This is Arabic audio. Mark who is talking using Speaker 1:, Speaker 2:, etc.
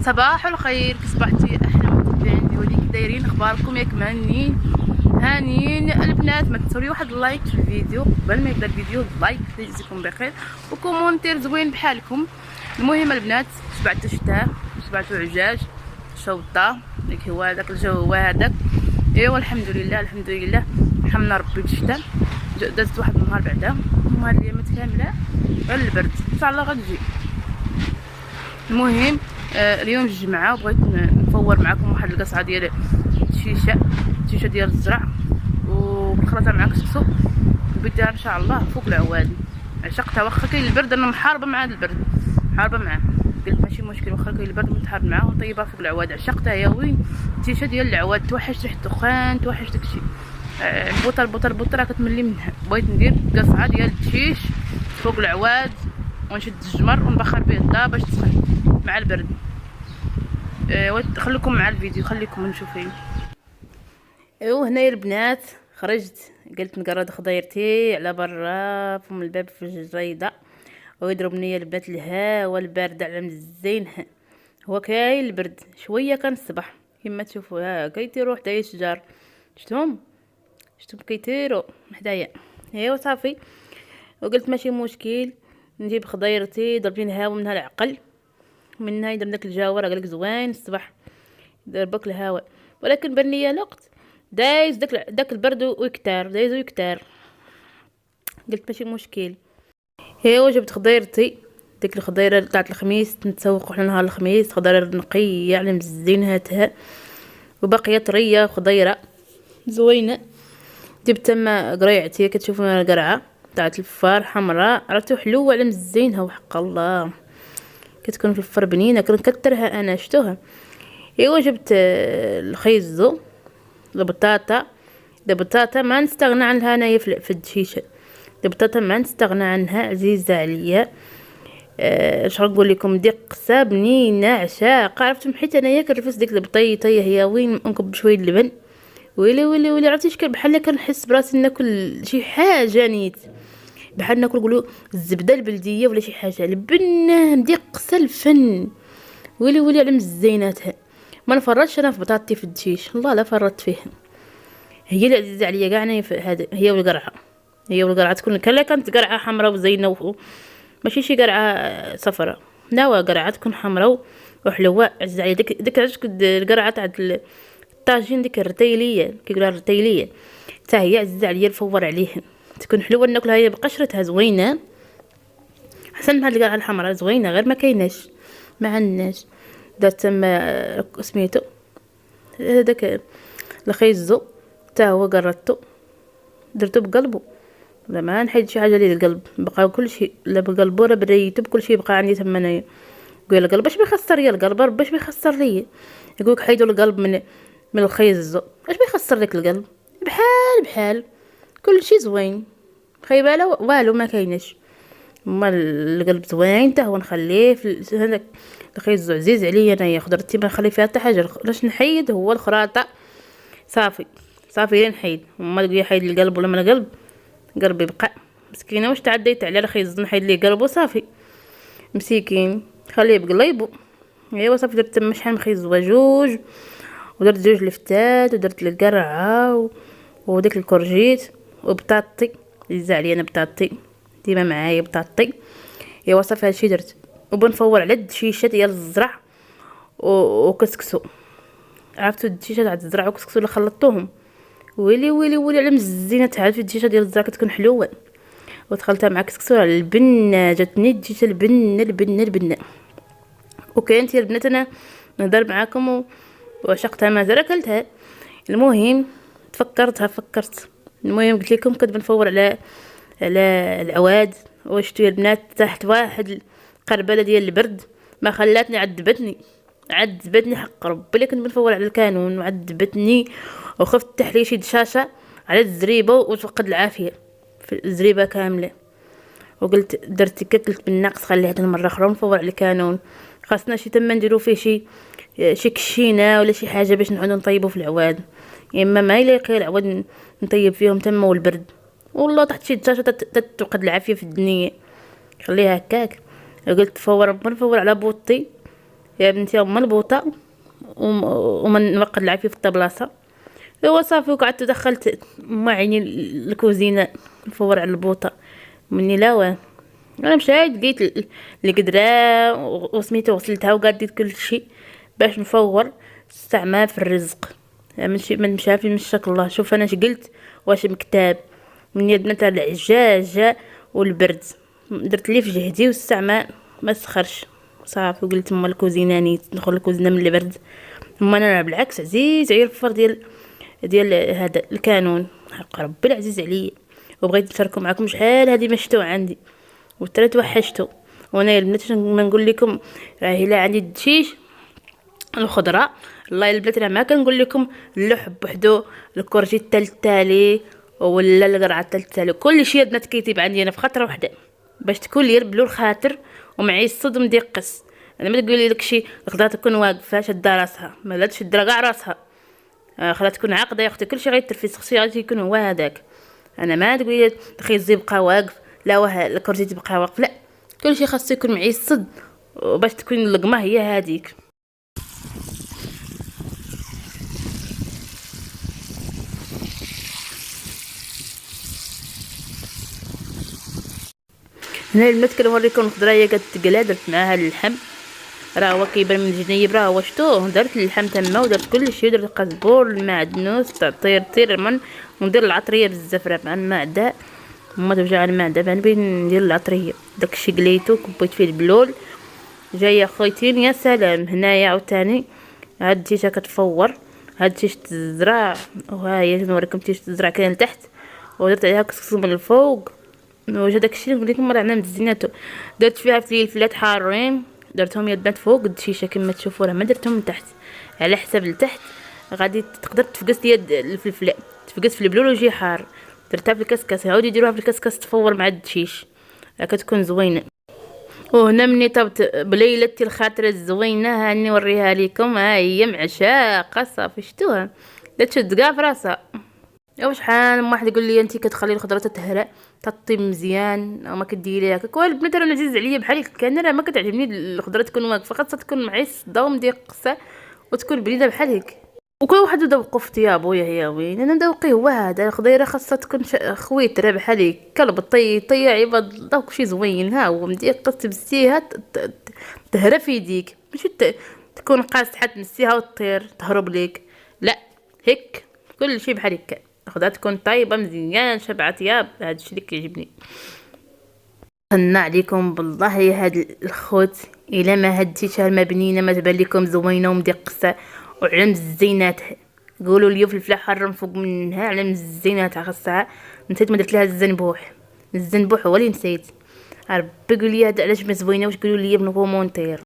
Speaker 1: صباح الخير، كي صبحتي احلى متابعين ديالي، كي دايرين؟ اخباركم ياك مهنيين هانيين البنات؟ ما تنسوا لي واحد اللايك في الفيديو قبل ما يبدا الفيديو، لايك يجزيكم بخير وكومونتير زوين بحالكم. المهم البنات، شبعتوا الشتاء، شبعتوا عجاج شوطه، ديك هو هذاك الجو هو هذاك. ايوا الحمد لله الحمد لله، رحمنا ربي بالشتاء. دازت واحد النهار بعدا، هاد الايامات كامله غير البرد، ان شاء الله غتجي. المهم اليوم الجمعه بغيت نصور معكم واحد القصعه ديال الشيشه ديال الزرع وبالخلطه مع كسكسو بدها ان شاء الله فوق العواد. عشقتها واخا كاين البرد، انا محاربه مع البرد، محاربه معاه، قلت ماشي مشكل واخا كاين البرد متحارب معاه ونطيبها فوق العواد. عشقتها يا وين الشيشه ديال العواد، توحش ريحه الدخان، توحش داكشي. البوطه راه كتملي منها. بغيت ندير قصعه ديال الشيش فوق العواد ونشد الجمر ونبخر به الضا باش تسخن مع البرد. خليكم مع الفيديو، خليكم نشوفين. ايوا هنايا البنات خرجت، قلت نقرد خضيرتي على برا فم الباب في الجريده ويضربني البنات الهوا البارد على مزين. هو كاين البرد شويه كان الصباح كما تشوفوا، ها كيطيروا حدايا الشجار، شفتهم كيطيروا حدايا. ايوا صافي، وقلت ماشي مشكل نجيب خضيرتي، ضربين الهوا منها العقل، منها يدير داك الجوار قالك زوين الصباح ضربك الهوا. ولكن بان ليا الوقت دايز داك البرد ويكتار، دايز ويكتار. قلت ماشي مشكل. ايوا جبت خضيرتي، ديك الخضيره تاع الخميس، نتسوق حنا نهار الخميس، خضيره نقيه على مزيناتها وباقيه طريه، خضيره زوينه. جبت تما قريعتي، كتشوفوا القرعه تاع الفار حمراء، عرفتوا حلوه على مزينها وحق الله، كتكون في الفر بنينه، كنكثرها انا، شفتوها. ايوا جبت الخيزو، البطاطا ما نستغنى عنها انايا في الدشيشه، البطاطا ما نستغنى عنها، عزيزه عليا. اش نقول لكم، دقسه بنينه عشاق، عرفتم؟ حيت انايا كنرفس ديك البطيطه هي وين نكب شويه اللبن، ويلي عرفتي شكل بحال كنحس براسي ناكل شي حاجه نيت، بحال ناكل نقولوا الزبده البلديه ولا شي حاجه، البنه مدقسه الفن، ويلي على مزيناتها. ما نفرطش انا في بطاطتي في الدشيش، الله لا فرطت فيه. هي اللي عزيزه عليا كاع انا هذا، هي والقرعه تكون كانت قرعه حمراء وزينه ماشي شي قرعه صفراء، لا قرعه تكون حمراء وحلوه، عزيزه عليا. ديك القرعه تاع الطاجين، ديك الرتيليه كيقولها الرتيليه، حتى هي عزيزه عليا، نفور عليها، تكون حلوه ناكلها هي بقشرتها زوينه، احسن من هاد القرعه الحمراء، زوينه غير ما كايناش ما عندناش. درت تما سميتو هذاك الخيزو حتى هو قرطتو، درتو بقلبو، ما نحيد شي حاجه لي القلب، بقى كلشي لا بقلبو لا بريتو بكلشي بقى عندي تما انايا. قول القلب باش بيخسر ليا القلب، باش بيخسر ليا، يقولك حيدوا القلب من الخيزو، اش بيخسر لك القلب؟ بحال كلشي زوين، خيباله والو ما كايناش. اما القلب زوين حتى هو نخليه في هذاك الخيزو، عزيز عليا انايا. خضرتي ما نخلي فيها حتى حاجه، لاش نحيد هو الخراطه، صافي لين نحيد. ما تقولي حيد القلب ولا من القلب، قلبي بقى مسكينه، واش تعديت على الخيز نحيد ليه قلبه؟ صافي مسكين خليه بقليبو. ايوا صافي، درت تما شحال من خيزوه، جوج، ودرت جوج لفتات، ودرت القرعه وديك الكورجيت وبطاطي، عزيزه عليا انا بطاطي ديما معايا بطاطي. ايوا صافي هادشي درت، وبنفور على الدشيشه ديال الزرع وكسكسو، عرفتوا الدشيشه تاع الزرع وكسكسو اللي خلطتوهم، ويلي على مزينه تعرف الدشيشه ديال الزرع كتكون حلوه، ودخلتها مع كسكسو على البنه، جاتني الدشيشه البنه. وكانت يا البنات انا نهضر معاكم وعشقتها، مازال اكلتها. المهم فكرت، المهم قلت لكم كنت بنفور على العواد، وشتو يا البنات تحت واحد القربله ديال البرد ما خلاتني، عذبتني حق ربي، اللي كنت بنفور على الكانون وعذبتني، وخفت تحلي شي دشاشه على الزريبه وتفقد العافيه في الزريبه كامله. وقلت درت كلت بالناقص، خليه هاد المره اخرى نفور على الكانون، خاصنا شي تما نديرو فيه شي كشينه ولا شي حاجه باش نعودو نطيبو في العواد، اما ما يلاقي العواد نطيب فيهم تما والبرد، والله تحت شي دشاشه تتوقد العافيه في الدنيا، خليها هكاك. قلت نفور على بوطي يا بنتي هما البوطه ومن نوقد العافيه في الطبلاصه. ايوا صافي، وقعدت دخلت ما عيني الكوزينه نفور على البوطه مني لا وين. انا مشيت لقيت القدرة وسميتو غسلتها وقاديت كل شيء باش نفور استعمال في الرزق. من شافي من شك الله. شوف انا قلت واش مكتاب مني البنات على العجاجة والبرد، درت لي في جهدي واستعمال ما سخرش صافي. وقلت ما الكوزيناني ندخل الكوزينه من البرد. اما انا بالعكس عزيز عليا الفر ديال هذا الكانون، حق ربي العزيز عليا. وبغيت نشاركو معكم شحال هذه ما شتو عندي وترى توحشتو. وانا يا البنات ما نقول لكم راهي لا عندي الدشيش الخضره. الله يا البنات راه ما كنقول لكم اللحب بوحدو، الكورجي التالي ولا القرعه التالي، كل شيء البنات كيتيب عندي انا في خطره واحده باش تكون لي بلو الخاطر ومعي الصد ومديقس. انا ما تقولي لك شي الخضره تكون واقفه شاده راسها، ما لا تشد كاع راسها. خلا تكون عاقده يا اختي، كلشي غيترفيس، خصو غادي يكون هو هذاك. انا ما تقولي الخيز يبقى واقف لا واه الكرسي تبقى واقف، لا كلشي خاصو يكون معيصد باش تكون اللقمه هي هذيك. هنا البنات كنوريكم الخضره هي كتقلى، درت معاها اللحم راه هو كيبان من الجنيب، راه هو شتوه. درت اللحم تما ودرت كلشي، درت القزبور المعدنوس طير من وندير العطريه بزاف راه مع المعده ما توجع المعده بين ندير العطريه. داكشي قليتو كبيت فيه البلول جايه خويتين يا سلام. هنايا عاوتاني هاد التيشه كتفور، هاد تيشه الزرع وها هي نوريكم تيشه الزرع كاين لتحت ودرت عليها كسكس من الفوق. وجا داكشي نقول لكم راه عندنا مزيناتو. درت فيها فلفلات حارين درتهم يا البنات فوق الدشيشه كما تشوفوا، راه ما درتهم من تحت على حساب لتحت غادي تقدر تفقس يد الفلفله تفقس في البلول ويجي حار. درتها في الكسكاس، عاودوا يديروها في الكسكاس تفور مع الدشيش كتكون زوينه. وهنا مني طبت بليلتي الخاطره الزوينه هاني نوريها لكم. ها هي معشاقه صافي شتوها لا تشد كاع في راسها. او شحال من واحد يقول لي انت كتخلي الخضره تتهرى تطيب مزيان او ما كديريها هكاك. والبنات انا عزيز عليا بحالك، انا راه ما كتعجبني الخضره تكون واقفه، خاصها تكون معيصه ومديقسه وتكون بنينه بحال هيك. وكل واحد ذوقو في طيابو يا وين. انا ذوقي هو هذا، الخضيره خاصها تكون خويتره بحال هيك كلب طيع يبغى ذوق شي زوين. ها هو مديقس تمسيها تهرى في يديك، ماشي تكون قاصحه تمسيها وتطير تهرب ليك، لا هيك كل شيء بحال هكا. الخضره تكون طايبه مزيان شبعه طياب، هذا الشيء اللي كيعجبني. هنا عليكم بالله يا هاد الخوت، الا ما هديتها ما بنينه ما تبان لكم زوينه ومدقسه وعلى مزيناتها. قولوا لي فلفله حاره فوق منها على مزيناتها خاصها. نسيت ما درت لها الزنبوح هو اللي نسيت. ربي قول لي هذا علاش ما زوينه، واش قولوا لي بالكومونتير.